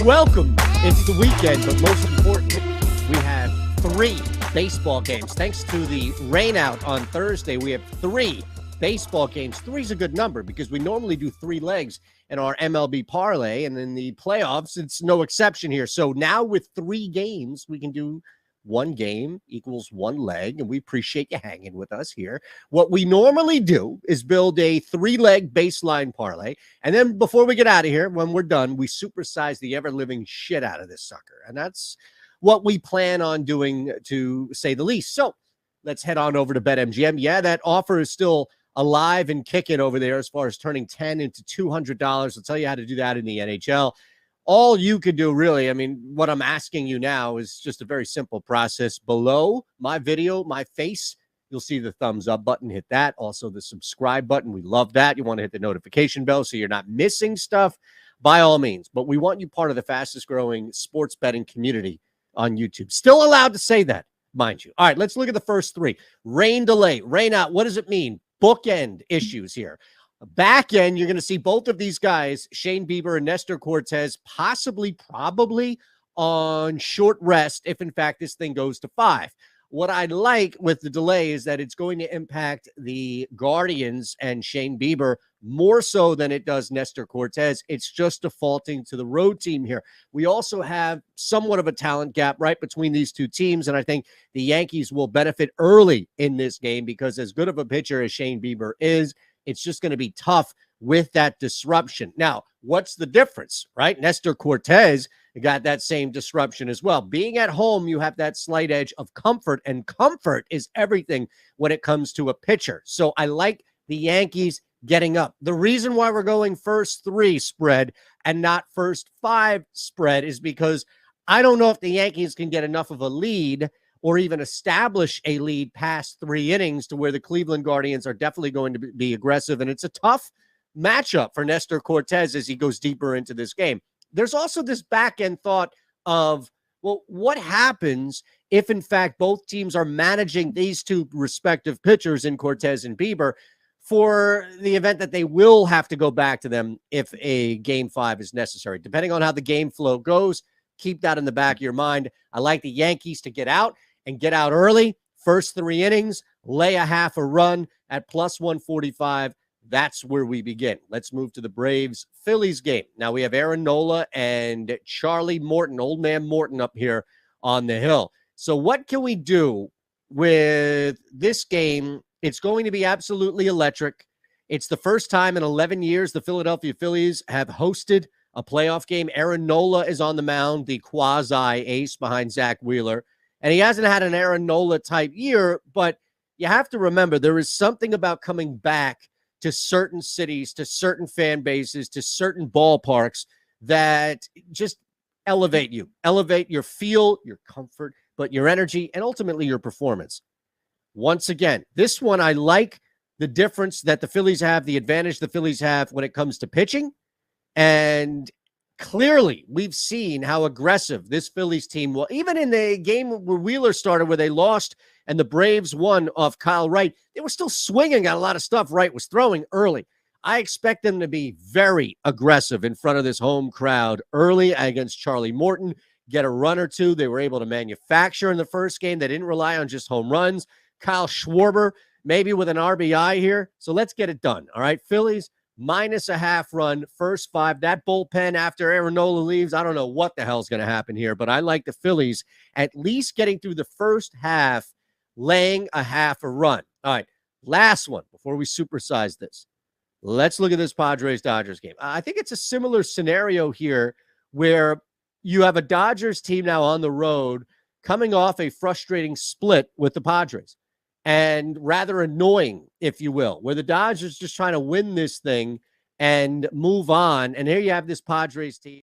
welcome. It's the weekend, but most importantly, we have 3 baseball games. Thanks to the rain out on Thursday, we have 3 baseball games. 3 is a good number because we normally do 3 legs in our MLB parlay, and in the playoffs, it's no exception here. So now with 3 games, we can do 1 game equals 1 leg, and we appreciate you hanging with us here. What we normally do is build a 3-leg baseline parlay, and then before we get out of here, when we're done, we supersize the ever-living shit out of this sucker, and that's what we plan on doing, to say the least. So let's head on over to BetMGM. Yeah, that offer is still alive and kicking over there as far as turning $10 into $200. I'll tell you how to do that in the NHL. All you could do, really, I mean, what I'm asking you now is just a very simple process. Below my video, my face, you'll see the thumbs up button. Hit that. Also, the subscribe button. We love that. You want to hit the notification bell so you're not missing stuff, by all means. But we want you part of the fastest growing sports betting community on YouTube. Still allowed to say that, mind you. All right, let's look at the first 3. Rain delay, rain out. What does it mean? Bookend issues here. Back end, you're going to see both of these guys, Shane Bieber and Nestor Cortes, probably on short rest if, in fact, this thing goes to 5. What I like with the delay is that it's going to impact the Guardians and Shane Bieber more so than it does Nestor Cortes. It's just defaulting to the road team here. We also have somewhat of a talent gap right between these 2 teams, and I think the Yankees will benefit early in this game because as good of a pitcher as Shane Bieber is, it's just going to be tough with that disruption. Now, what's the difference, right? Nestor Cortes got that same disruption as well. Being at home, you have that slight edge of comfort, and comfort is everything when it comes to a pitcher. So I like the Yankees getting up. The reason why we're going first 3 spread and not first 5 spread is because I don't know if the Yankees can get enough of a lead or even establish a lead past 3 innings to where the Cleveland Guardians are definitely going to be aggressive. And it's a tough matchup for Nestor Cortes as he goes deeper into this game. There's also this back-end thought of, well, what happens if, in fact, both teams are managing these 2 respective pitchers in Cortes and Bieber for the event that they will have to go back to them if a game 5 is necessary. Depending on how the game flow goes, keep that in the back of your mind. I like the Yankees to get out and get out early. First 3 innings, lay a half a run at plus 145. That's where we begin. Let's move to the Braves-Phillies game. Now we have Aaron Nola and Charlie Morton, old man Morton up here on the hill. So what can we do with this game? It's going to be absolutely electric. It's the first time in 11 years the Philadelphia Phillies have hosted a playoff game. Aaron Nola is on the mound, the quasi-ace behind Zach Wheeler. And he hasn't had an Aaron Nola-type year, but you have to remember there is something about coming back to certain cities, to certain fan bases, to certain ballparks that just elevate you. Elevate your feel, your comfort, but your energy, and ultimately your performance. Once again, this one I like the difference that the Phillies have, the advantage the Phillies have when it comes to pitching. And clearly, we've seen how aggressive this Phillies team was. Even in the game where Wheeler started, where they lost and the Braves won off Kyle Wright, they were still swinging at a lot of stuff Wright was throwing early. I expect them to be very aggressive in front of this home crowd early against Charlie Morton, get a run or 2. They were able to manufacture in the first game. They didn't rely on just home runs. Kyle Schwarber, maybe with an RBI here. So let's get it done. All right, Phillies, minus a half run, first 5. That bullpen after Aaron Nola leaves, I don't know what the hell's going to happen here, but I like the Phillies at least getting through the first half, laying a half a run. All right, last one before we supersize this. Let's look at this Padres-Dodgers game. I think it's a similar scenario here where you have a Dodgers team now on the road coming off a frustrating split with the Padres. And rather annoying, if you will, where the Dodgers just trying to win this thing and move on. And here you have this Padres team.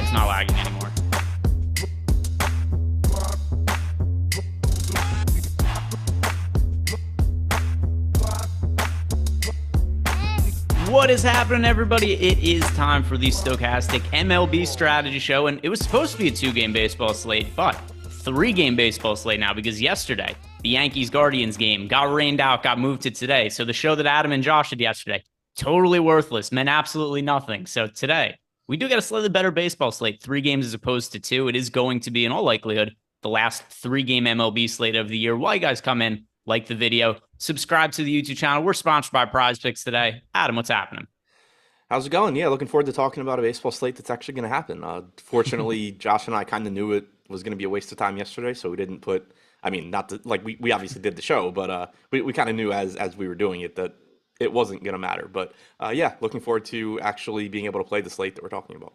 it's not lagging anymore. What is happening, everybody? It is time for the Stokastic MLB strategy show, and it was supposed to be a 2-game baseball slate, but 3-game baseball slate now, because yesterday, the Yankees-Guardians game got rained out, got moved to today. So the show that Adam and Josh did yesterday, totally worthless, meant absolutely nothing. So today, we do get a slightly better baseball slate, 3 games as opposed to 2. It is going to be, in all likelihood, the last 3-game MLB slate of the year. While you guys come in, like the video, subscribe to the YouTube channel. We're sponsored by Prize Picks today. Adam, what's happening? How's it going? Yeah, looking forward to talking about a baseball slate that's actually going to happen. Fortunately, Josh and I kind of knew it was going to be a waste of time yesterday, so we didn't put, I mean, not to, like we obviously did the show, but we kind of knew as we were doing it that it wasn't going to matter. But yeah, looking forward to actually being able to play the slate that we're talking about.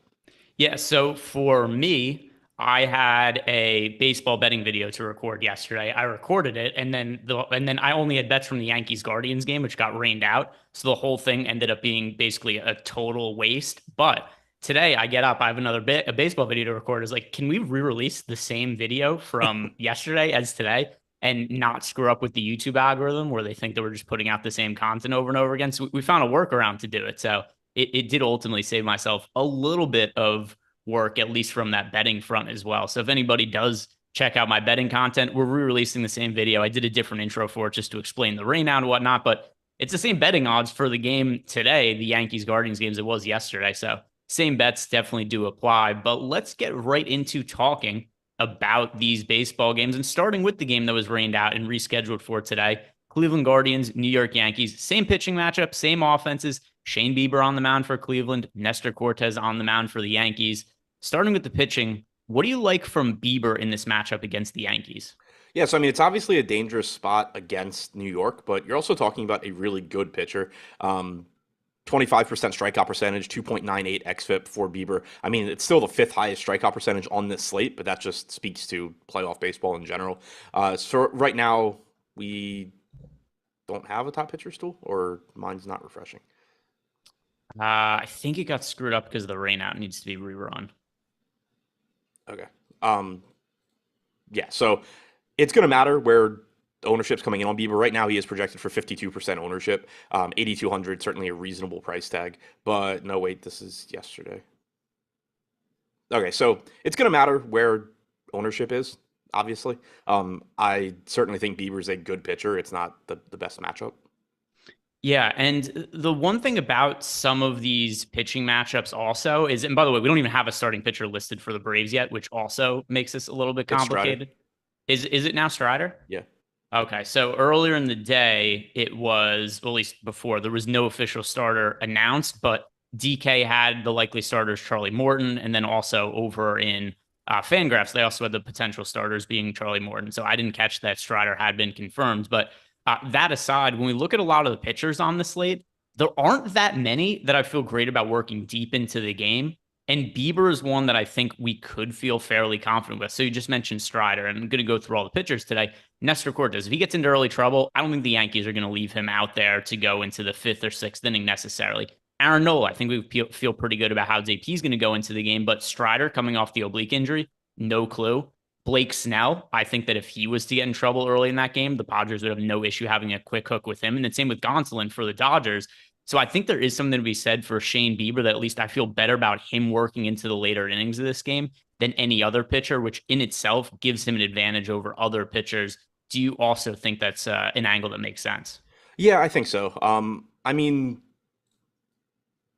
Yeah, so for me, I had a baseball betting video to record yesterday. I recorded it, and then I only had bets from the Yankees Guardians game, which got rained out. So the whole thing ended up being basically a total waste. But today I get up, I have another a baseball video to record. Is like, can we re-release the same video from yesterday as today and not screw up with the YouTube algorithm where they think that we're just putting out the same content over and over again? So we found a workaround to do it. So it did ultimately save myself a little bit of work, at least from that betting front as well. So if anybody does check out my betting content, we're re-releasing the same video. I did a different intro for it just to explain the rain out and whatnot, but it's the same betting odds for the game today, the Yankees Guardians games, it was yesterday. So same bets definitely do apply. But let's get right into talking about these baseball games, and starting with the game that was rained out and rescheduled for today. Cleveland Guardians, New York Yankees, same pitching matchup, same offenses. Shane Bieber on the mound for Cleveland, Nestor Cortes on the mound for the Yankees. Starting with the pitching, what do you like from Bieber in this matchup against the Yankees? Yeah, so I mean, it's obviously a dangerous spot against New York, but you're also talking about a really good pitcher. 25% strikeout percentage, 2.98 xFIP for Bieber. I mean, it's still the 5th highest strikeout percentage on this slate, but that just speaks to playoff baseball in general. So right now, we don't have a top pitcher stool, or mine's not refreshing? I think it got screwed up because of the rain out. It needs to be rerun. Okay. Yeah, so it's going to matter where ownership's coming in on Bieber. Right now, he is projected for 52% ownership. 8,200, certainly a reasonable price tag. But no, wait, this is yesterday. Okay, so it's going to matter where ownership is, obviously. I certainly think Bieber's a good pitcher. It's not the best matchup. Yeah, and the one thing about some of these pitching matchups also is, and by the way, we don't even have a starting pitcher listed for the Braves yet, which also makes this a little bit complicated. Is it now Strider? Yeah. Okay, so earlier in the day, it was, well, at least before, there was no official starter announced, but DK had the likely starters, Charlie Morton, and then also over in Fangraphs, they also had the potential starters being Charlie Morton. So I didn't catch that Strider had been confirmed, but that aside, when we look at a lot of the pitchers on the slate, there aren't that many that I feel great about working deep into the game. And Bieber is one that I think we could feel fairly confident with. So you just mentioned Strider, and I'm going to go through all the pitchers today. Nestor Cortes, if he gets into early trouble, I don't think the Yankees are going to leave him out there to go into the 5th or 6th inning necessarily. Aaron Nola, I think we feel pretty good about how JP is going to go into the game, but Strider coming off the oblique injury, no clue. Blake Snell, I think that if he was to get in trouble early in that game, the Padres would have no issue having a quick hook with him. And the same with Gonsolin for the Dodgers. So I think there is something to be said for Shane Bieber that at least I feel better about him working into the later innings of this game than any other pitcher, which in itself gives him an advantage over other pitchers. Do you also think that's an angle that makes sense? Yeah, I think so. I mean,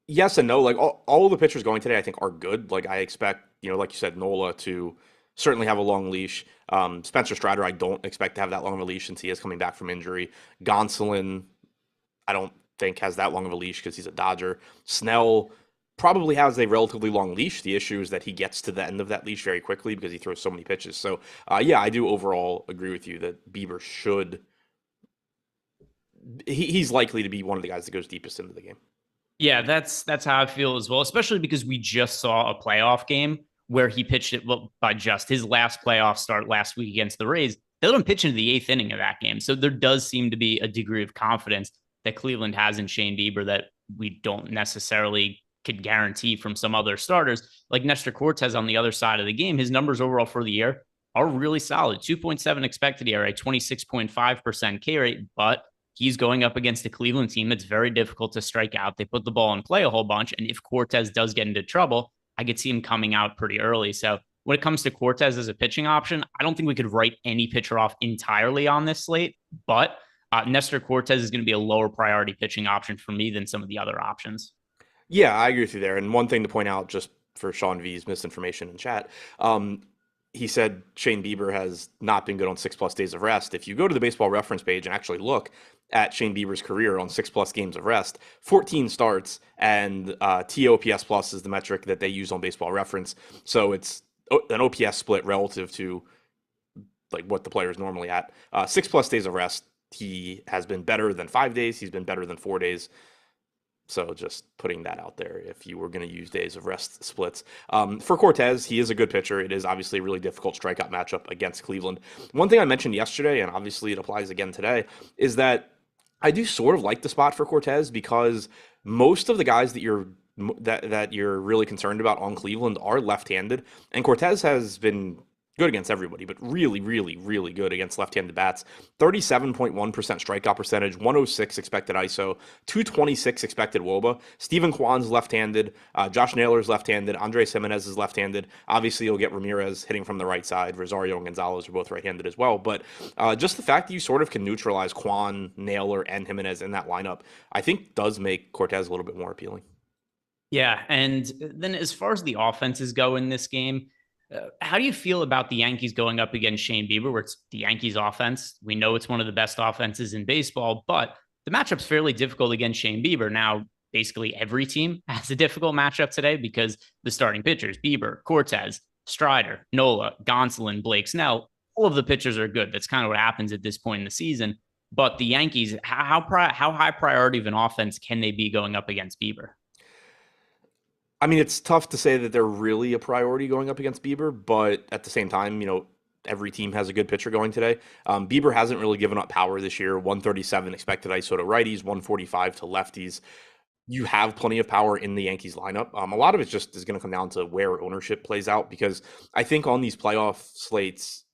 yes and no. Like all the pitchers going today, I think are good. Like I expect, like you said, Nola to certainly have a long leash. Spencer Strider, I don't expect to have that long of a leash since he is coming back from injury. Gonsolin, I don't think has that long of a leash because he's a Dodger. Snell probably has a relatively long leash. The issue is that he gets to the end of that leash very quickly because he throws so many pitches. So, yeah, I do overall agree with you that Bieber should. He's likely to be one of the guys that goes deepest into the game. Yeah, that's how I feel as well, especially because we just saw a playoff game where he pitched it by just his last playoff start last week against the Rays. They let him pitch into the 8th inning of that game. So there does seem to be a degree of confidence that Cleveland has in Shane Bieber that we don't necessarily could guarantee from some other starters. Like Nestor Cortes on the other side of the game, his numbers overall for the year are really solid. 2.7 expected ERA, 26.5% K rate, but he's going up against a Cleveland team that's very difficult to strike out. They put the ball in play a whole bunch. And if Cortes does get into trouble, I could see him coming out pretty early. So when it comes to Cortes as a pitching option, I don't think we could write any pitcher off entirely on this slate, but Nestor Cortes is going to be a lower priority pitching option for me than some of the other options. Yeah, I agree with you there. And one thing to point out, just for Sean V's misinformation in chat, he said Shane Bieber has not been good on 6+ days of rest. If you go to the baseball reference page and actually look at Shane Bieber's career on 6+ games of rest, 14 starts, and TOPS plus is the metric that they use on baseball reference. So it's an OPS split relative to like what the player is normally at. 6+ days of rest, he has been better than 5 days. He's been better than 4 days. So just putting that out there if you were going to use days of rest splits. For Cortes, he is a good pitcher. It is obviously a really difficult strikeout matchup against Cleveland. One thing I mentioned yesterday, and obviously it applies again today, is that I do sort of like the spot for Cortes because most of the guys that you're really concerned about on Cleveland are left-handed, and Cortes has been good against everybody, but really, really, really good against left-handed bats. 37.1% strikeout percentage, 106 expected ISO, 226 expected WOBA. Steven Kwan's left-handed, Josh Naylor's left-handed, Andres Jimenez is left-handed. Obviously, you'll get Ramirez hitting from the right side. Rosario and Gonzalez are both right-handed as well. But just the fact that you sort of can neutralize Kwan, Naylor, and Jimenez in that lineup, I think does make Cortes a little bit more appealing. Yeah, and then as far as the offenses go in this game, how do you feel about the Yankees going up against Shane Bieber, where it's the Yankees offense? We know it's one of the best offenses in baseball, but the matchup's fairly difficult against Shane Bieber. Now, basically every team has a difficult matchup today because the starting pitchers, Bieber, Cortes, Strider, Nola, Gonsolin, Blake Snell, all of the pitchers are good. That's kind of what happens at this point in the season. But the Yankees, how high priority of an offense can they be going up against Bieber? I mean, it's tough to say that they're really a priority going up against Bieber, but at the same time, every team has a good pitcher going today. Bieber hasn't really given up power this year. 137 expected ISO to righties, 145 to lefties. You have plenty of power in the Yankees lineup. A lot of it just is going to come down to where ownership plays out, because I think on these playoff slates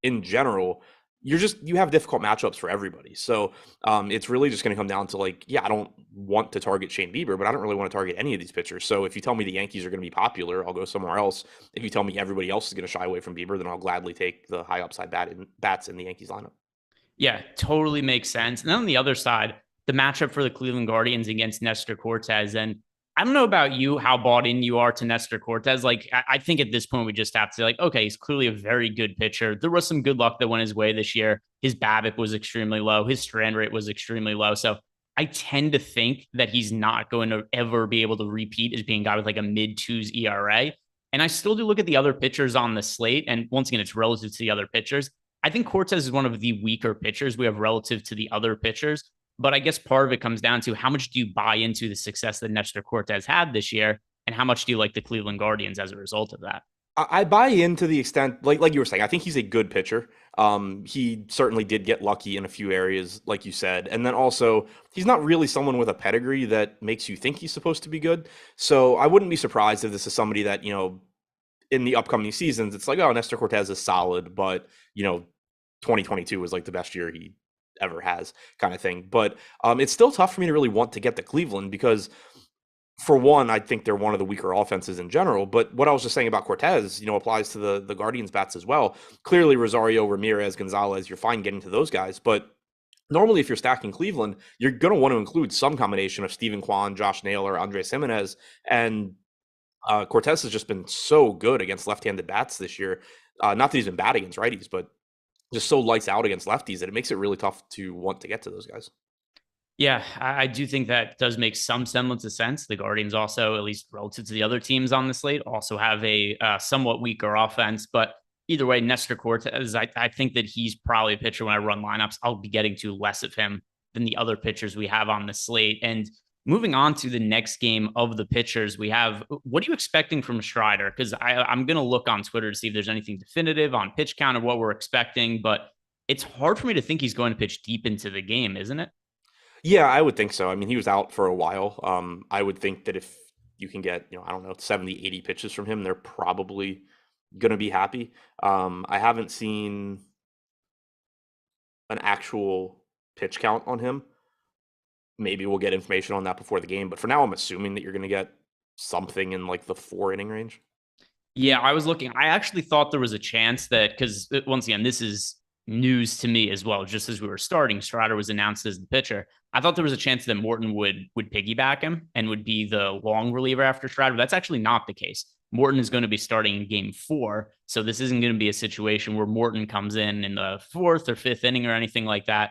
in general, you have difficult matchups for everybody. So it's really just going to come down to I don't want to target Shane Bieber, but I don't really want to target any of these pitchers. So if you tell me the Yankees are going to be popular, I'll go somewhere else. If you tell me everybody else is going to shy away from Bieber, then I'll gladly take the high upside bats in the Yankees lineup. Yeah, totally makes sense. And then on the other side, the matchup for the Cleveland Guardians against Nestor Cortes. And I don't know about you, how bought in you are to Nestor Cortes. I think at this point, we just have to say, okay, he's clearly a very good pitcher. There was some good luck that went his way this year. His BABIP was extremely low. His strand rate was extremely low. So I tend to think that he's not going to ever be able to repeat as being a guy with a mid-twos ERA. And I still do look at the other pitchers on the slate. And once again, it's relative to the other pitchers. I think Cortes is one of the weaker pitchers we have relative to the other pitchers. But I guess part of it comes down to how much do you buy into the success that Nestor Cortes had this year, and how much do you like the Cleveland Guardians as a result of that? I buy into the extent, like you were saying, I think he's a good pitcher. He certainly did get lucky in a few areas, like you said. And then also, he's not really someone with a pedigree that makes you think he's supposed to be good. So I wouldn't be surprised if this is somebody that, in the upcoming seasons, it's oh, Nestor Cortes is solid, but, 2022 was the best year he ever has, kind of thing. But it's still tough for me to really want to get to Cleveland because, for one, I think they're one of the weaker offenses in general. But what I was just saying about Cortes, applies to the Guardians bats as well. Clearly, Rosario, Ramirez, Gonzalez, you're fine getting to those guys. But normally, if you're stacking Cleveland, you're going to want to include some combination of Steven Kwan, Josh Naylor, Andres Jimenez. And Cortes has just been so good against left-handed bats this year. Not that he's been bad against righties, but just so lights out against lefties that it makes it really tough to want to get to those guys. Yeah, I do think that does make some semblance of sense. The Guardians also, at least relative to the other teams on the slate, also have a somewhat weaker offense. But either way, Nestor Cortes, I think that he's probably a pitcher when I run lineups, I'll be getting to less of him than the other pitchers we have on the slate. And moving on to the next game of the pitchers we have, what are you expecting from Strider? Because I'm going to look on Twitter to see if there's anything definitive on pitch count of what we're expecting, but it's hard for me to think he's going to pitch deep into the game, isn't it? Yeah, I would think so. I mean, he was out for a while. I would think that if you can get, I don't know, 70, 80 pitches from him, they're probably going to be happy. I haven't seen an actual pitch count on him. Maybe we'll get information on that before the game, but for now, I'm assuming that you're going to get something in like the 4-inning range. Yeah, I was looking. I actually thought there was a chance that, because once again, this is news to me as well. Just as we were starting, Strider was announced as the pitcher. I thought there was a chance that Morton would piggyback him and would be the long reliever after Strider. That's actually not the case. Morton is going to be starting in game 4. So this isn't going to be a situation where Morton comes in the 4th or 5th inning or anything like that.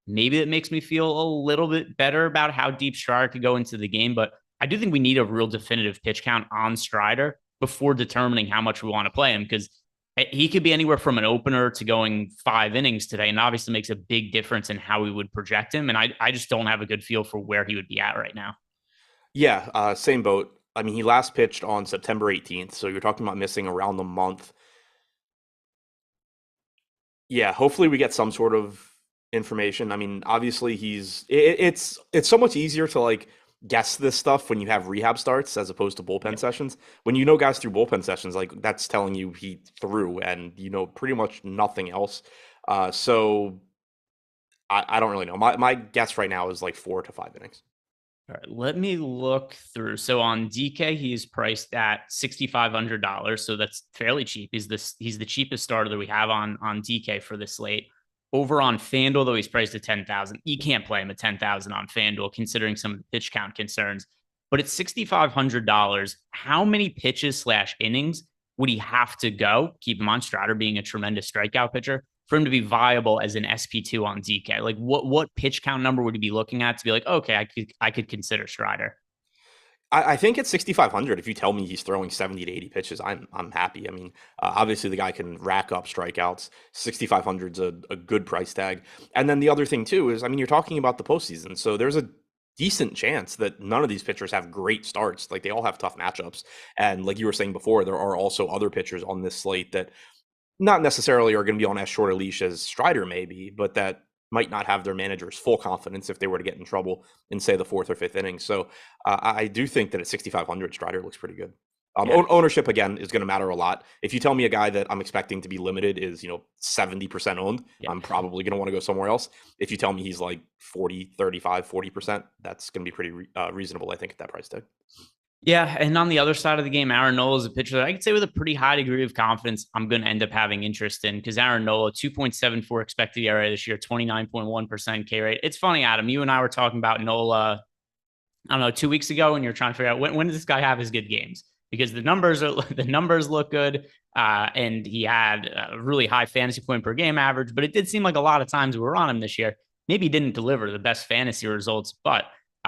Maybe it makes me feel a little bit better about how deep Strider could go into the game. But I do think we need a real definitive pitch count on Strider before determining how much we want to play him, because he could be anywhere from an opener to going 5 innings today, and obviously makes a big difference in how we would project him. And I just don't have a good feel for where he would be at right now. Yeah, same boat. I mean, he last pitched on September 18th, so you're talking about missing around the month. Yeah, hopefully we get some sort of information. I mean, obviously it's so much easier to like guess this stuff when you have rehab starts as opposed to bullpen sessions. When you know guys through bullpen sessions, like that's telling you he threw and pretty much nothing else. So I don't really know. My guess right now is like 4 to 5 innings. All right, let me look through. So on DK, he's priced at $6,500. So that's fairly cheap. He's the cheapest starter that we have on DK for this slate. Over on FanDuel, though, he's priced at $10,000. You can't play him at $10,000 on FanDuel, considering some of the pitch count concerns. But at $6,500, how many pitches / innings would he have to go? Keep him on, Strider being a tremendous strikeout pitcher, for him to be viable as an SP2 on DK. Like what pitch count number would he be looking at to be like, okay, I could consider Strider? I think at 6,500, if you tell me he's throwing 70 to 80 pitches, I'm happy. I mean, obviously the guy can rack up strikeouts. 6,500 is a good price tag. And then the other thing too is, I mean, you're talking about the postseason, so there's a decent chance that none of these pitchers have great starts. Like they all have tough matchups. And like you were saying before, there are also other pitchers on this slate that not necessarily are going to be on as short a leash as Strider maybe, but that might not have their manager's full confidence if they were to get in trouble in, say, the 4th or 5th inning. So I do think that at 6,500, Strider looks pretty good. Ownership, again, is going to matter a lot. If you tell me a guy that I'm expecting to be limited is, 70% owned, I'm probably going to want to go somewhere else. If you tell me he's like 40, 35, 40%, that's going to be pretty reasonable, I think, at that price tag. Yeah, and on the other side of the game, Aaron Nola is a pitcher that I could say with a pretty high degree of confidence I'm going to end up having interest in, because Aaron Nola, 2.74 expected ERA this year, 29.1% K rate. It's funny, Adam, you and I were talking about Nola, I don't know, 2 weeks ago, and you're trying to figure out when does this guy have his good games? Because the numbers look good, and he had a really high fantasy point per game average, but it did seem like a lot of times we were on him this year. Maybe he didn't deliver the best fantasy results, but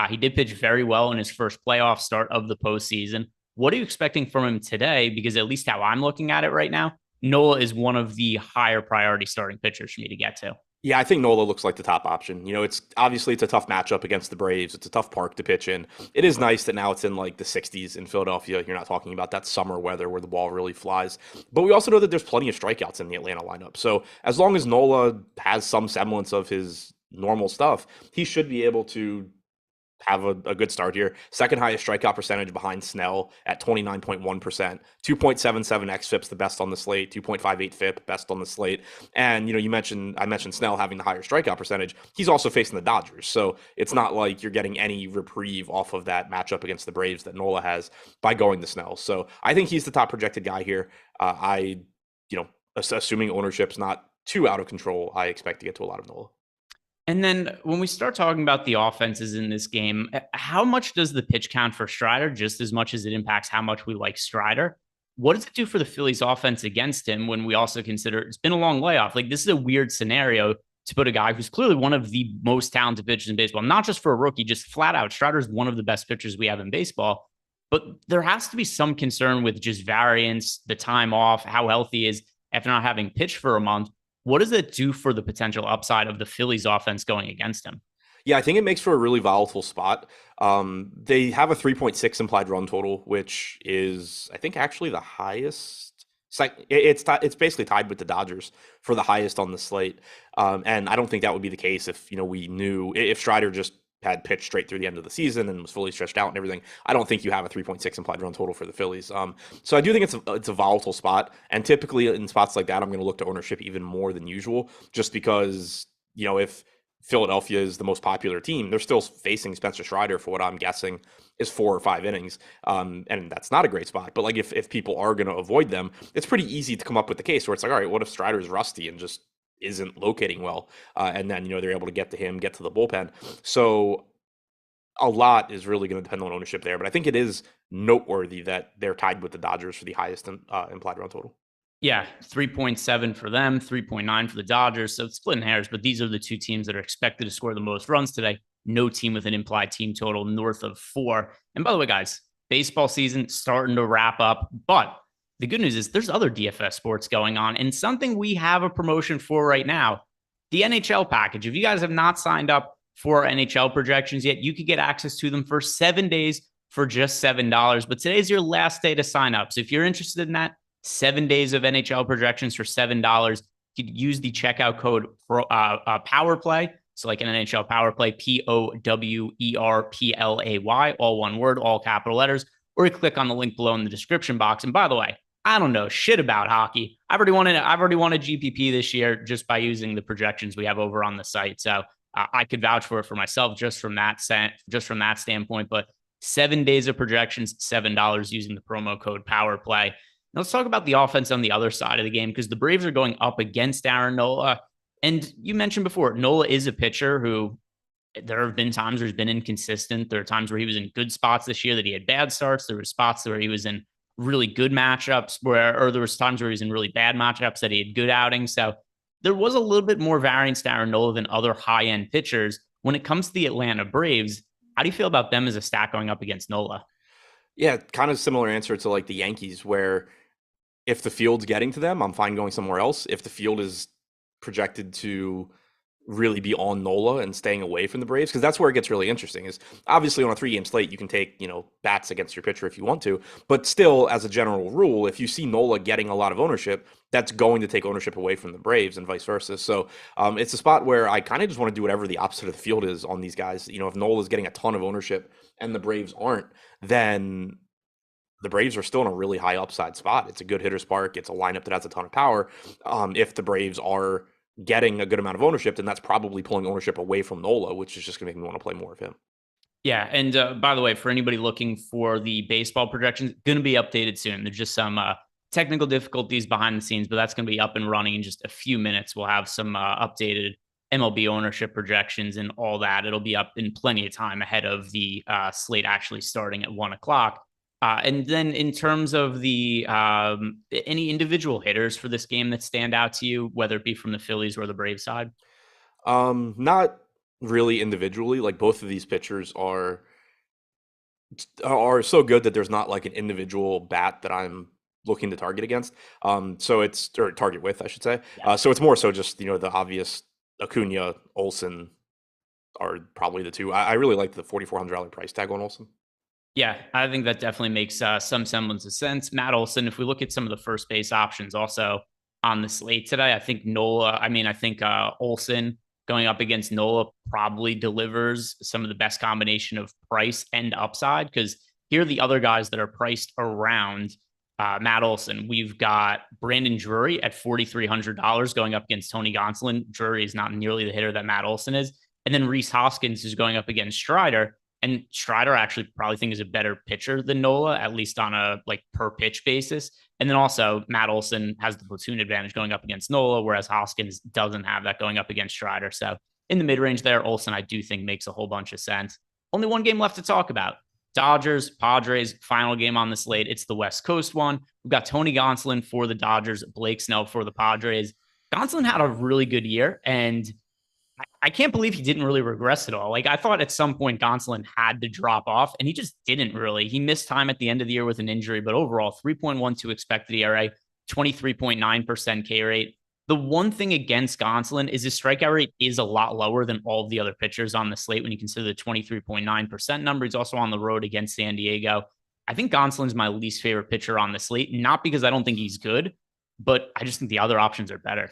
he did pitch very well in his first playoff start of the postseason. What are you expecting from him today? Because at least how I'm looking at it right now, Nola is one of the higher priority starting pitchers for me to get to. Yeah, I think Nola looks like the top option. It's a tough matchup against the Braves. It's a tough park to pitch in. It is nice that now it's in like the 60s in Philadelphia. You're not talking about that summer weather where the ball really flies. But we also know that there's plenty of strikeouts in the Atlanta lineup. So as long as Nola has some semblance of his normal stuff, he should be able to have a good start here. Second highest strikeout percentage behind Snell at 29.1%, 2.77 xFIP's the best on the slate, 2.58 FIP best on the slate. And I mentioned Snell having the higher strikeout percentage. He's also facing the Dodgers, so it's not like you're getting any reprieve off of that matchup against the Braves that Nola has by going to Snell. So I think he's the top projected guy here. Assuming ownership's not too out of control, I expect to get to a lot of Nola. And then when we start talking about the offenses in this game, how much does the pitch count for Strider, just as much as it impacts how much we like Strider? What does it do for the Phillies offense against him when we also consider it's been a long layoff? Like, this is a weird scenario to put a guy who's clearly one of the most talented pitchers in baseball, not just for a rookie, just flat out. Strider is one of the best pitchers we have in baseball. But there has to be some concern with just variance, the time off, how healthy he is after not having pitched for a month. What does it do for the potential upside of the Phillies offense going against him? Yeah, I think it makes for a really volatile spot. They have a 3.6 implied run total, which is, I think, actually the highest. It's basically tied with the Dodgers for the highest on the slate. And I don't think that would be the case if we knew if Strider just had pitched straight through the end of the season and was fully stretched out and everything, I don't think you have a 3.6 implied run total for the Phillies. So I do think it's a volatile spot, and typically in spots like that, I'm going to look to ownership even more than usual, just because if Philadelphia is the most popular team, they're still facing Spencer Strider for what I'm guessing is 4 or 5 innings, and that's not a great spot. But like if people are going to avoid them, it's pretty easy to come up with the case where it's like, all right, what if Strider is rusty and just isn't locating well, and then they're able to get to him, get to the bullpen. So a lot is really going to depend on ownership there, but I think it is noteworthy that they're tied with the Dodgers for the highest implied run total. Yeah, 3.7 for them, 3.9 for the Dodgers. So it's splitting hairs, but these are the two teams that are expected to score the most runs today. No team with an implied team total north of 4. And by the way, guys, baseball season starting to wrap up, but the good news is there's other DFS sports going on, and something we have a promotion for right now, the NHL package. If you guys have not signed up for NHL projections yet, you could get access to them for 7 days for just $7. But today's your last day to sign up. So if you're interested in that, 7 days of NHL projections for $7, you could use the checkout code for Power Play. So like an NHL Power Play, POWERPLAY, all one word, all capital letters, or you click on the link below in the description box. And by the way, I don't know shit about hockey. I've already won a GPP this year just by using the projections we have over on the site. So I could vouch for it for myself just from that standpoint. But 7 days of projections, $7 using the promo code PowerPlay. Now let's talk about the offense on the other side of the game, because the Braves are going up against Aaron Nola. And you mentioned before, Nola is a pitcher who there have been times where he's been inconsistent. There are times where he was in good spots this year that he had bad starts. There were spots where he was in really good matchups or there was times where he was in really bad matchups that he had good outings. So there was a little bit more variance to Aaron Nola than other high-end pitchers. When it comes to the Atlanta Braves, how do you feel about them as a stack going up against Nola? Yeah, kind of similar answer to like the Yankees, where if the field's getting to them, I'm fine going somewhere else. If the field is projected to really be on Nola and staying away from the Braves, because that's where it gets really interesting. Is obviously on a 3-game slate, you can take bats against your pitcher if you want to, but still, as a general rule, if you see Nola getting a lot of ownership, that's going to take ownership away from the Braves and vice versa. So it's a spot where I kind of just want to do whatever the opposite of the field is on these guys. If Nola's getting a ton of ownership and the Braves aren't, then the Braves are still in a really high upside spot. It's a good hitter's park. It's a lineup that has a ton of power. If the Braves are getting a good amount of ownership, then that's probably pulling ownership away from Nola, which is just going to make me want to play more of him. Yeah, and by the way, for anybody looking for the baseball projections, going to be updated soon. There's just some technical difficulties behind the scenes, but that's going to be up and running in just a few minutes. We'll have some updated MLB ownership projections and all that. It'll be up in plenty of time ahead of the slate actually starting at 1 o'clock. And then in terms of the any individual hitters for this game that stand out to you, whether it be from the Phillies or the Braves side? Not really individually. Like both of these pitchers are so good that there's not like an individual bat that I'm looking to target against. So it's or target with, I should say. Yeah. So it's more so just the obvious Acuna, Olsen are probably the two. I really like the $4,400 price tag on Olsen. Yeah, I think that definitely makes some semblance of sense. Matt Olson, if we look at some of the first base options also on the slate today, I think Olson going up against Nola probably delivers some of the best combination of price and upside, because here are the other guys that are priced around Matt Olson. We've got Brandon Drury at $4,300 going up against Tony Gonsolin. Drury is not nearly the hitter that Matt Olson is. And then Rhys Hoskins is going up against Strider. And Strider actually probably think is a better pitcher than Nola, at least on a per pitch basis. And then also Matt Olson has the platoon advantage going up against Nola, whereas Hoskins doesn't have that going up against Strider. So in the mid range there, Olson I do think makes a whole bunch of sense. Only one game left to talk about. Dodgers, Padres, final game on the slate. It's the West Coast one. We've got Tony Gonsolin for the Dodgers, Blake Snell for the Padres. Gonsolin had a really good year, and I can't believe he didn't really regress at all. I thought at some point Gonsolin had to drop off, and he just didn't really. He missed time at the end of the year with an injury, but overall, 3.12 expected ERA, 23.9% K rate. The one thing against Gonsolin is his strikeout rate is a lot lower than all of the other pitchers on the slate when you consider the 23.9% number. He's also on the road against San Diego. I think Gonsolin's my least favorite pitcher on the slate, not because I don't think he's good, but I just think the other options are better.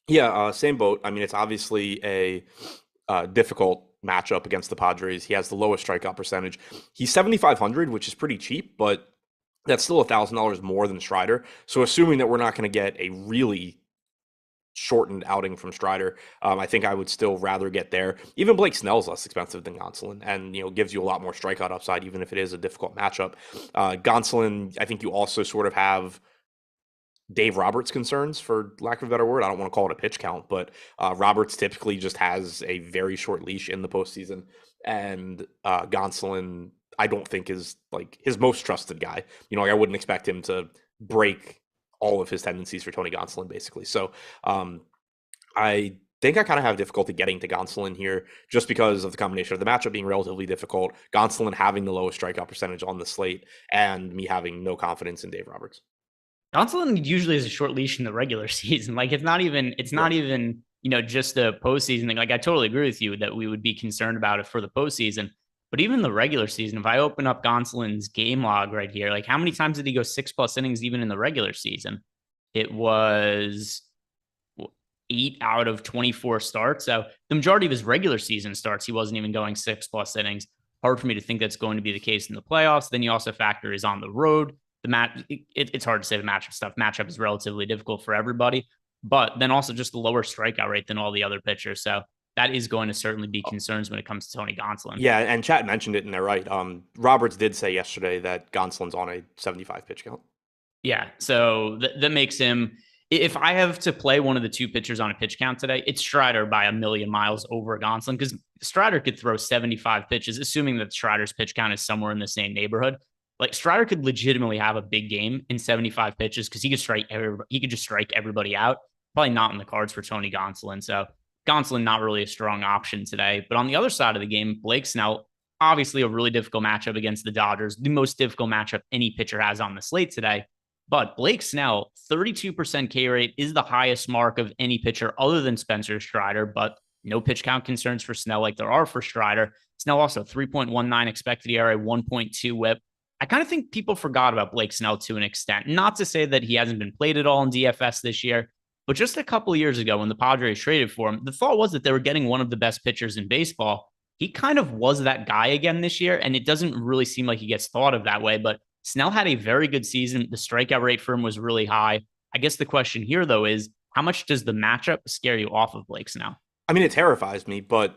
Yeah, same boat. I mean, it's obviously a difficult matchup against the Padres. He has the lowest strikeout percentage. He's 7,500, which is pretty cheap, but that's still $1,000 more than Strider. So assuming that we're not going to get a really shortened outing from Strider, I think I would still rather get there. Even Blake Snell's less expensive than Gonsolin, and gives you a lot more strikeout upside, even if it is a difficult matchup. Gonsolin, I think you also sort of have Dave Roberts concerns, for lack of a better word. I don't want to call it a pitch count, but Roberts typically just has a very short leash in the postseason, and Gonsolin, I don't think, is like his most trusted guy. I wouldn't expect him to break all of his tendencies for Tony Gonsolin, basically. So I think I kind of have difficulty getting to Gonsolin here just because of the combination of the matchup being relatively difficult, Gonsolin having the lowest strikeout percentage on the slate, and me having no confidence in Dave Roberts. Gonsolin usually has a short leash in the regular season. Like it's not even just a postseason thing. Like I totally agree with you that we would be concerned about it for the postseason. But even the regular season, if I open up Gonsolin's game log right here, like how many times did he go 6+ innings even in the regular season? It was 8 out of 24 starts. So the majority of his regular season starts, he wasn't even going 6+ innings. Hard for me to think that's going to be the case in the playoffs. Then you also factor is on the road. It's hard to say the matchup stuff. Matchup is relatively difficult for everybody, but then also just the lower strikeout rate than all the other pitchers. So that is going to certainly be concerns when it comes to Tony Gonsolin. Yeah, and chat mentioned it, and they're right. Roberts did say yesterday that Gonsolin's on a 75 pitch count. Yeah, so that makes him. If I have to play one of the two pitchers on a pitch count today, it's Strider by a million miles over Gonsolin, because Strider could throw 75 pitches, assuming that Strider's pitch count is somewhere in the same neighborhood. Like Strider could legitimately have a big game in 75 pitches because he could just strike everybody out. Probably not in the cards for Tony Gonsolin. So Gonsolin, not really a strong option today. But on the other side of the game, Blake Snell, obviously a really difficult matchup against the Dodgers, the most difficult matchup any pitcher has on the slate today. But Blake Snell, 32% K rate is the highest mark of any pitcher other than Spencer Strider, but no pitch count concerns for Snell like there are for Strider. Snell also 3.19 expected ERA, 1.2 whip. I kind of think people forgot about Blake Snell to an extent. Not to say that he hasn't been played at all in DFS this year, but just a couple of years ago when the Padres traded for him, the thought was that they were getting one of the best pitchers in baseball. He kind of was that guy again this year, and it doesn't really seem like he gets thought of that way, but Snell had a very good season. The strikeout rate for him was really high. I guess the question here, though, is how much does the matchup scare you off of Blake Snell? I mean, it terrifies me, but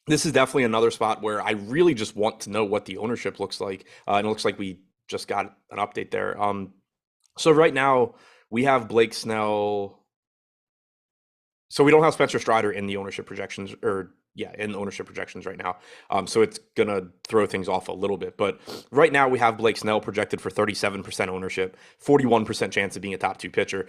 this is definitely another spot where I really just want to know what the ownership looks like. And it looks like we just got an update there. So right now we have Blake Snell. So we don't have Spencer Strider in the ownership projections, in the ownership projections right now. So it's going to throw things off a little bit. But right now we have Blake Snell projected for 37% ownership, 41% chance of being a top 2 pitcher.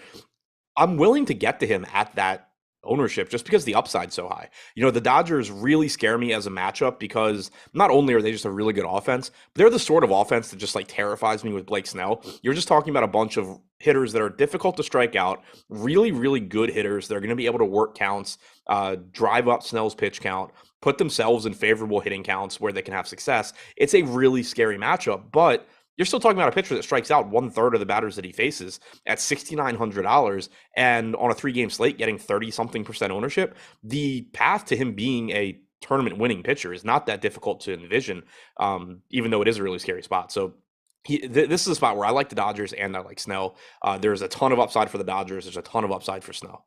I'm willing to get to him at that ownership just because the upside's so high. The Dodgers really scare me as a matchup because not only are they just a really good offense, but they're the sort of offense that just like terrifies me with Blake Snell. You're just talking about a bunch of hitters that are difficult to strike out, really, really good hitters. They're going to be able to work counts, drive up Snell's pitch count, put themselves in favorable hitting counts where they can have success. It's a really scary matchup, but you're still talking about a pitcher that strikes out 1/3 of the batters that he faces at $6,900 and on a 3-game slate getting 30-something% ownership. The path to him being a tournament winning pitcher is not that difficult to envision, even though it is a really scary spot. So this is a spot where I like the Dodgers and I like Snell. There's a ton of upside for the Dodgers. There's a ton of upside for Snell.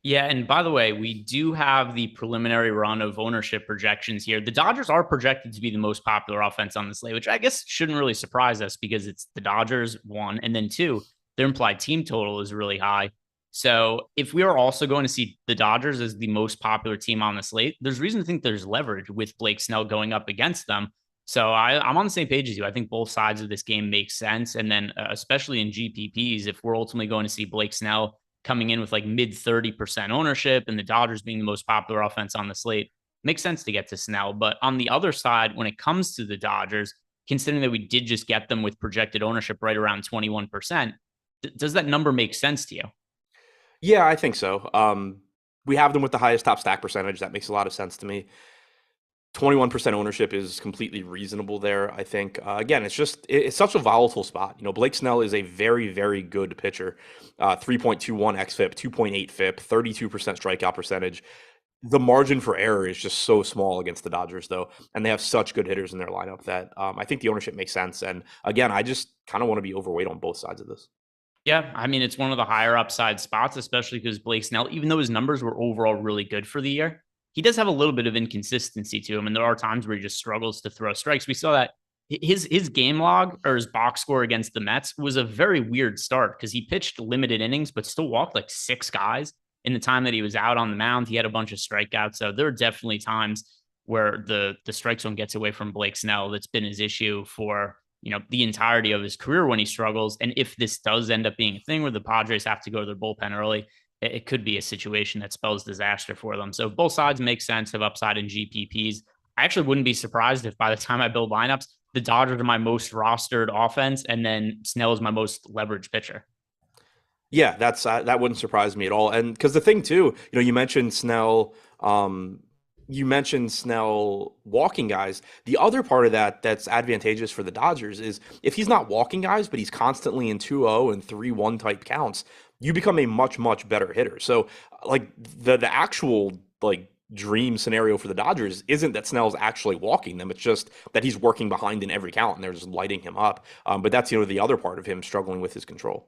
Yeah, and by the way, we do have the preliminary run of ownership projections here. The Dodgers are projected to be the most popular offense on the slate, which I guess shouldn't really surprise us because it's the Dodgers, 1, and then 2, their implied team total is really high. So if we are also going to see the Dodgers as the most popular team on the slate, there's reason to think there's leverage with Blake Snell going up against them. So I'm on the same page as you. I think both sides of this game make sense. And then especially in GPPs, if we're ultimately going to see Blake Snell coming in with like mid 30% ownership and the Dodgers being the most popular offense on the slate, makes sense to get to Snell. But on the other side, when it comes to the Dodgers, considering that we did just get them with projected ownership right around 21%, does that number make sense to you? Yeah, I think so. We have them with the highest top stack percentage. That makes a lot of sense to me. 21% ownership is completely reasonable there, I think. Again, it's such a volatile spot. Blake Snell is a very, very good pitcher. 3.21 xFIP, 2.8 FIP, 32% strikeout percentage. the margin for error is just so small against the Dodgers, though, and they have such good hitters in their lineup that I think the ownership makes sense. And again, I just kind of want to be overweight on both sides of this. Yeah, I mean, it's one of the higher upside spots, especially because Blake Snell, even though his numbers were overall really good for the year, he does have a little bit of inconsistency to him. And there are times where he just struggles to throw strikes. We saw that his game log or his box score against the Mets was a very weird start because he pitched limited innings, but still walked like 6 guys in the time that he was out on the mound. He had a bunch of strikeouts. So there are definitely times where the strike zone gets away from Blake Snell. That's been his issue for the entirety of his career when he struggles. And if this does end up being a thing where the Padres have to go to their bullpen early, it could be a situation that spells disaster for them. So both sides make sense of upside in GPPs. I actually wouldn't be surprised if by the time I build lineups, the Dodgers are my most rostered offense, and then Snell is my most leveraged pitcher. Yeah, that's that wouldn't surprise me at all. And because the thing too, you mentioned Snell. You mentioned Snell walking guys. The other part of that that's advantageous for the Dodgers is if he's not walking guys, but he's constantly in 2-0 and 3-1 type counts, you become a much, much better hitter. So like the actual like dream scenario for the Dodgers isn't that Snell's actually walking them. It's just that he's working behind in every count and they're just lighting him up. But that's, the other part of him struggling with his control.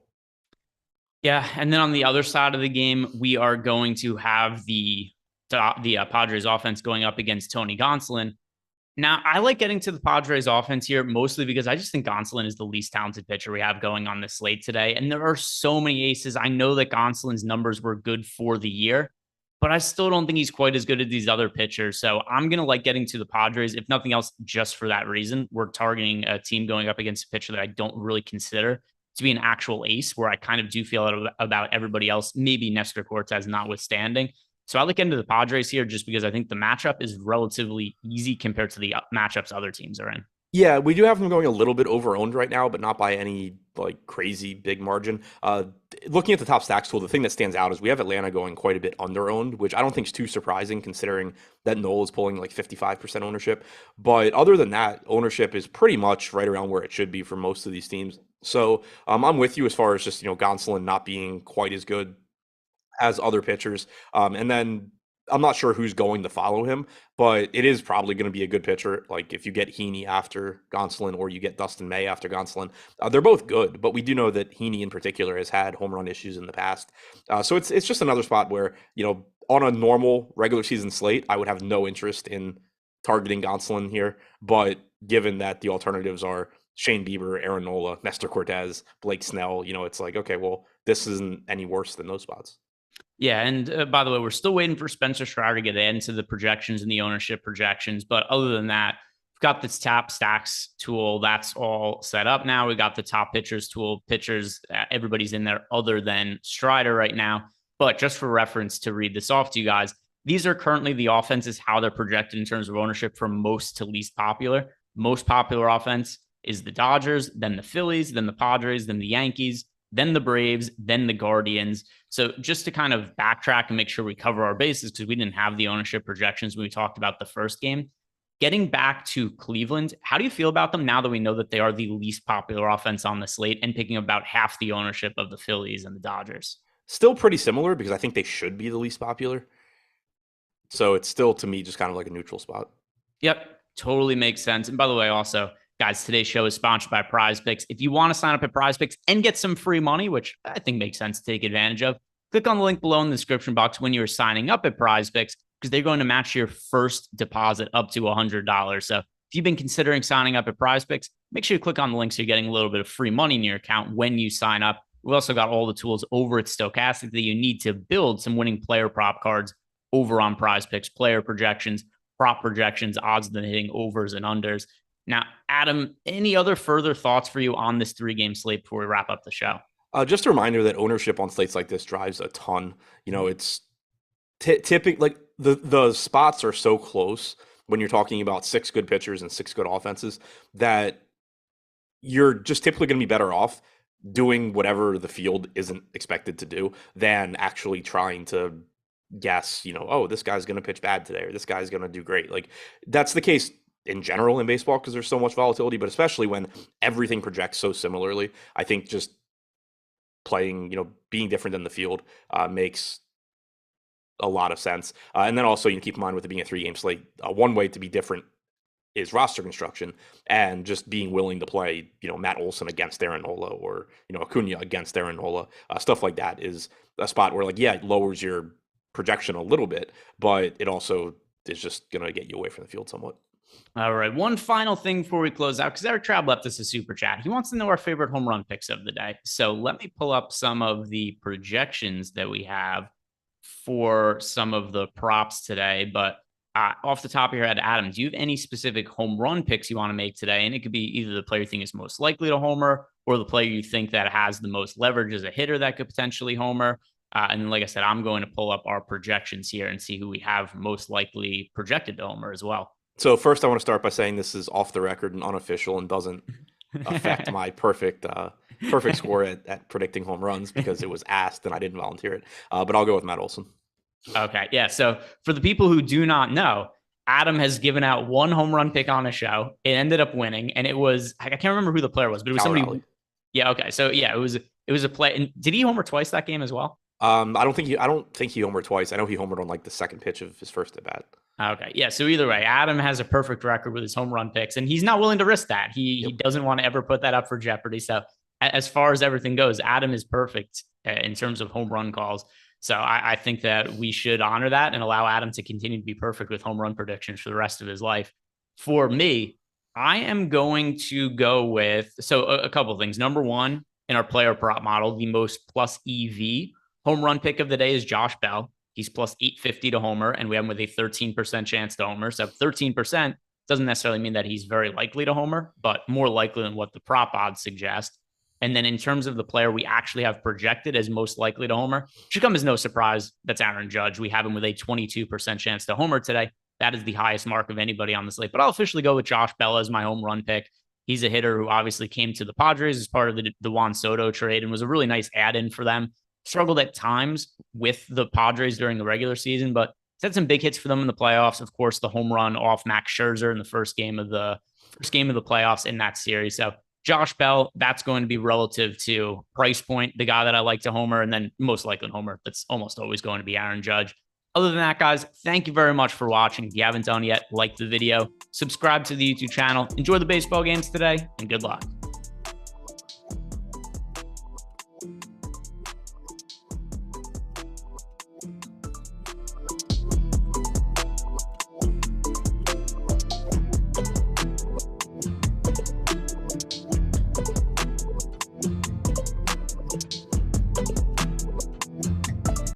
Yeah. And then on the other side of the game, we are going to have the Padres offense going up against Tony Gonsolin. Now, I like getting to the Padres offense here mostly because I just think Gonsolin is the least talented pitcher we have going on the slate today. And there are so many aces. I know that Gonsolin's numbers were good for the year, but I still don't think he's quite as good as these other pitchers. So I'm going to like getting to the Padres, if nothing else, just for that reason. We're targeting a team going up against a pitcher that I don't really consider to be an actual ace, where I kind of do feel about everybody else, maybe Nestor Cortes notwithstanding. So I look into the Padres here just because I think the matchup is relatively easy compared to the matchups other teams are in. Yeah, we do have them going a little bit over-owned right now, but not by any like crazy big margin. Looking at the top stacks tool, the thing that stands out is we have Atlanta going quite a bit under-owned, which I don't think is too surprising considering that Noel is pulling like 55% ownership. But other than that, ownership is pretty much right around where it should be for most of these teams. So I'm with you as far as just, Gonsolin not being quite as good as other pitchers. And then I'm not sure who's going to follow him, but it is probably going to be a good pitcher. Like if you get Heaney after Gonsolin or you get Dustin May after Gonsolin, they're both good, but we do know that Heaney in particular has had home run issues in the past. So it's just another spot where, on a normal regular season slate, I would have no interest in targeting Gonsolin here. But given that the alternatives are Shane Bieber, Aaron Nola, Nestor Cortes, Blake Snell, it's like, okay, well, this isn't any worse than those spots. Yeah, and by the way, we're still waiting for Spencer Strider to get into the projections and the ownership projections. But other than that, we've got this top stacks tool. That's all set up now. We got the top pitchers tool. Pitchers, everybody's in there other than Strider right now. But just for reference to read this off to you guys, these are currently the offenses, how they're projected in terms of ownership from most to least popular. Most popular offense is the Dodgers, then the Phillies, then the Padres, then the Yankees, then the Braves, then the Guardians. So just to kind of backtrack and make sure we cover our bases, because we didn't have the ownership projections when we talked about the first game. Getting back to Cleveland, how do you feel about them now that we know that they are the least popular offense on the slate and picking about half the ownership of the Phillies and the Dodgers? Still pretty similar because I think they should be the least popular. So it's still, to me, just kind of like a neutral spot. Yep, totally makes sense. And by the way, also, guys, today's show is sponsored by Prize Picks. If you want to sign up at Prize Picks and get some free money, which I think makes sense to take advantage of, click on the link below in the description box when you're signing up at Prize Picks, because they're going to match your first deposit up to $100. So if you've been considering signing up at Prize Picks, make sure you click on the link so you're getting a little bit of free money in your account when you sign up. We've also got all the tools over at Stokastic that you need to build some winning player prop cards over on Prize Picks, player projections, prop projections, odds of them hitting overs and unders. Now, Adam, any other further thoughts for you on this 3-game slate before we wrap up the show? Just a reminder that ownership on slates like this drives a ton. It's typically like the spots are so close when you're talking about 6 good pitchers and 6 good offenses that you're just typically going to be better off doing whatever the field isn't expected to do than actually trying to guess, oh, this guy's going to pitch bad today or this guy's going to do great. Like that's the case in general in baseball because there's so much volatility, but especially when everything projects so similarly. I think just playing, being different than the field makes a lot of sense. And then also, you keep in mind with it being a 3-game slate, one way to be different is roster construction and just being willing to play, Matt Olson against Aaron Nola or, Acuna against Aaron Nola. Stuff like that is a spot where, it lowers your projection a little bit, but it also is just going to get you away from the field somewhat. All right. One final thing before we close out, because Eric Traub left us a super chat. He wants to know our favorite home run picks of the day. So let me pull up some of the projections that we have for some of the props today. But off the top of your head, Adam, do you have any specific home run picks you want to make today? And it could be either the player you think is most likely to homer or the player you think that has the most leverage as a hitter that could potentially homer. And like I said, I'm going to pull up our projections here and see who we have most likely projected to homer as well. So first, I want to start by saying this is off the record and unofficial and doesn't affect my perfect score at predicting home runs because it was asked and I didn't volunteer it. But I'll go with Matt Olson. Okay. Yeah. So for the people who do not know, Adam has given out one home run pick on a show. It ended up winning. And it was, I can't remember who the player was, but it was somebody. Yeah. Okay. So yeah, it was a play. And did he homer twice that game as well? I don't think he homered twice. I know he homered on the second pitch of his first at bat. Okay. Yeah. So either way, Adam has a perfect record with his home run picks, and he's not willing to risk that. He doesn't want to ever put that up for jeopardy. So as far as everything goes, Adam is perfect in terms of home run calls. So I think that we should honor that and allow Adam to continue to be perfect with home run predictions for the rest of his life. For me, I am going to go with, a couple of things. Number one, in our player prop model, the most plus EV home run pick of the day is Josh Bell. He's plus 850 to homer, and we have him with a 13% chance to homer. So 13% doesn't necessarily mean that he's very likely to homer, but more likely than what the prop odds suggest. And then in terms of the player we actually have projected as most likely to homer, should come as no surprise, that's Aaron Judge. We have him with a 22% chance to homer today. That is the highest mark of anybody on the slate. But I'll officially go with Josh Bell as my home run pick. He's a hitter who obviously came to the Padres as part of the Juan Soto trade and was a really nice add-in for them. Struggled at times with the Padres during the regular season, but he's had some big hits for them in the playoffs. Of course, the home run off Max Scherzer in the first game of the playoffs in that series. So Josh Bell, that's going to be relative to price point, the guy that I like to homer, and then most likely homer. That's almost always going to be Aaron Judge. Other than that, guys, thank you very much for watching. If you haven't done yet, like the video, subscribe to the YouTube channel, enjoy the baseball games today, and good luck.